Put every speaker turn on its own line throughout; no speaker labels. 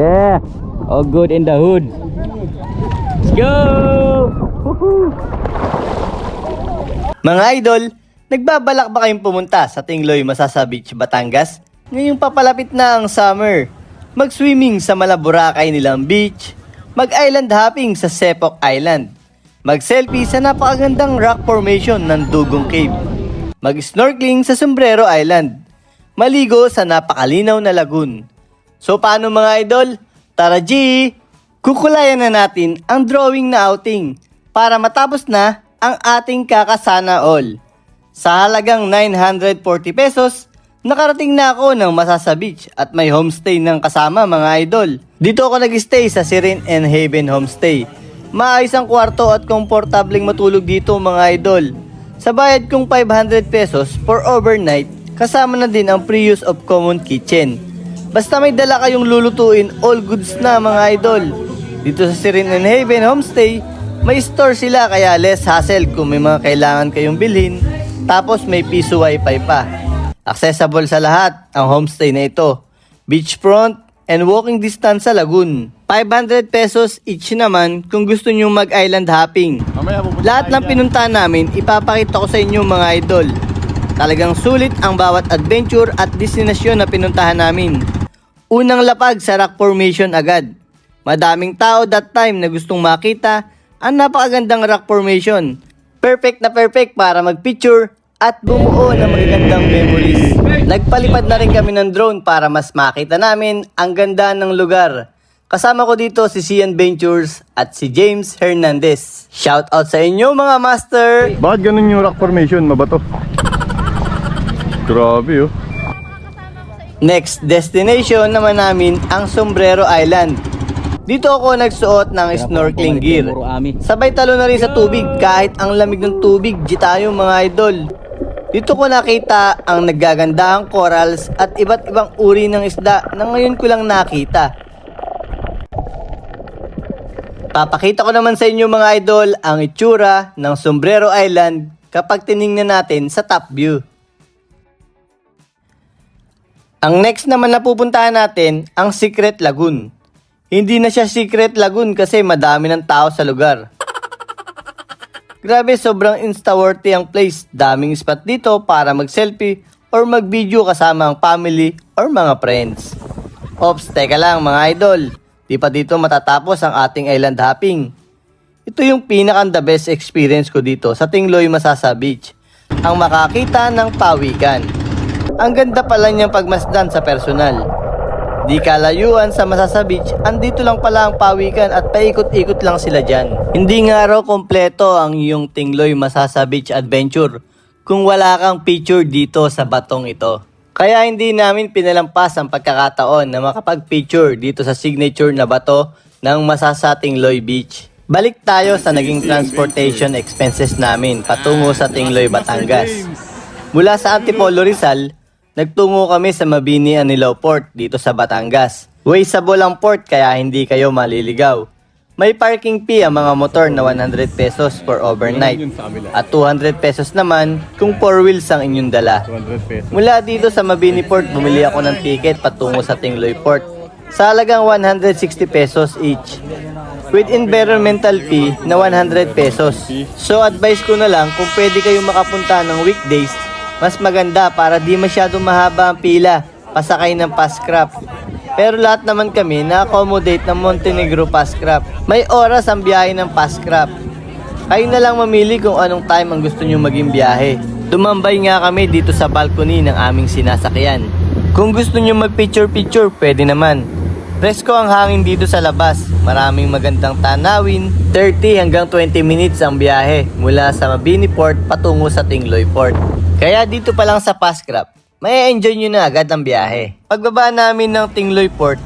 Yeah, all good in the hood. Let's go! Woohoo!
Mga idol, nagbabalak ba kayong pumunta sa Tingloy Masasa Beach, Batangas? Ngayong papalapit na ang summer. Mag-swimming sa Malaboracay nilang beach, mag-island hopping sa Sepok Island, mag-selfie sa napakagandang rock formation ng Dugong Cave, mag-snorkeling sa Sombrero Island, maligo sa napakalinaw na lagoon. So paano mga idol? Tara G! Kukulayan na natin ang drawing na outing para matapos na ang ating kakasana all. Sa halagang 940 pesos, nakarating na ako ng Masasa Beach at may homestay ng kasama mga idol. Dito ako nag-stay sa Serene and Haven Homestay. Maayos ang kwarto at komportableng matulog dito mga idol. Sa bayad kong 500 pesos for overnight, kasama na din ang free use of common kitchen. Basta may dala kayong lulutuin, all goods na mga idol. Dito sa Serene and Haven Homestay, may store sila kaya less hassle kung may mga kailangan kayong bilhin. Tapos may piso wifi pa. Accessible sa lahat ang homestay na ito. Beachfront and walking distance sa lagoon. 500 pesos each naman kung gusto nyo mag-island hopping. Lahat ng pinuntahan namin, ipapakita ko sa inyo mga idol. Talagang sulit ang bawat adventure at destinasyon na pinuntahan namin. Unang lapag sa rock formation agad. Madaming tao that time na gustong makita ang napakagandang rock formation. Perfect na perfect para mag-picture at bumuo ng magagandang memories. Nagpalipad na rin kami ng drone para mas makita namin ang ganda ng lugar. Kasama ko dito si Cian Ventures at si James Hernandez. Shout out sa inyo mga master!
Bakit ganun yung rock formation? Mabato? Grabe oh.
Next destination naman namin ang Sombrero Island. Dito ako nagsuot ng snorkeling gear. Sabay talo na rin sa tubig kahit ang lamig ng tubig, di tayo mga idol. Dito ko nakita ang naggagandahang corals at iba't ibang uri ng isda na ngayon ko lang nakita. Papakita ko naman sa inyo mga idol ang itsura ng Sombrero Island kapag tiningnan natin sa top view. Ang next naman na pupuntahan natin ang Secret Lagoon. Hindi na siya Secret Lagoon kasi madami ng tao sa lugar. Grabe, sobrang insta-worthy ang place. Daming spot dito para mag-selfie or mag-video kasama ang family or mga friends. Ops, teka lang mga idol. Di pa dito matatapos ang ating island hopping. Ito yung pinaka-the best experience ko dito sa Tingloy Masasa Beach. Ang makakita ng pawikan. Ang ganda pala niyang pagmasdan sa personal. Di kalayuan sa Masasa Beach, andito lang pala ang pawikan at paikot-ikot lang sila dyan. Hindi nga raw kompleto ang iyong Tingloy Masasa Beach adventure kung wala kang picture dito sa batong ito. Kaya hindi namin pinalampas ang pagkakataon na makapag-picture dito sa signature na bato ng Masasa Tingloy Beach. Balik tayo sa naging transportation expenses namin patungo sa Tingloy, Batangas. Mula sa Antipolo, Rizal, nagtungo kami sa Mabini Anilao Port dito sa Batangas. Wasteable ang port kaya hindi kayo maliligaw. May parking fee ang mga motor na 100 pesos for overnight at 200 pesos naman kung 4 wheels ang inyong dala. Mula dito sa Mabini Port, bumili ako ng ticket patungo sa Tingloy Port sa halagang 160 pesos each with environmental fee na 100 pesos. So advice ko na lang kung pwede kayong makapunta ng weekdays, mas maganda para di masyadong mahaba ang pila, pasakay ng Pascrap. Pero lahat naman kami na-accommodate ng Montenegro Pascrap. May oras ang biyahe ng Pascrap. Kayo na lang mamili kung anong time ang gusto nyo maging biyahe. Tumambay nga kami dito sa balcony ng aming sinasakyan. Kung gusto nyo mag-picture-picture, pwede naman. Presko ang hangin dito sa labas. Maraming magandang tanawin. 30 hanggang 20 minutes ang biyahe mula sa Mabini Port patungo sa Tingloy Port. Kaya dito pa lang sa Pascrap, may enjoy nyo na agad ang biyahe. Pagbaba namin ng Tingloy Port,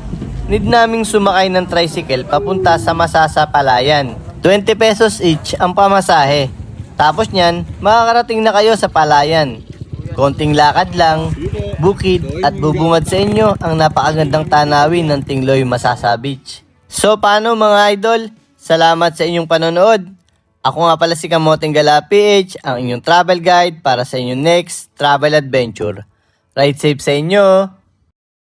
need naming sumakay ng tricycle papunta sa Masasa Palayan. 20 pesos each ang pamasahe. Tapos nyan, makakarating na kayo sa Palayan. Konting lakad lang, bukid at bubungad sa inyo ang napakagandang tanawin ng Tingloy Masasa Beach. So paano mga idol? Salamat sa inyong panonood. Ako nga pala si Kamoteng Gala PH, ang inyong travel guide para sa inyong next travel adventure. Ride safe sa inyo!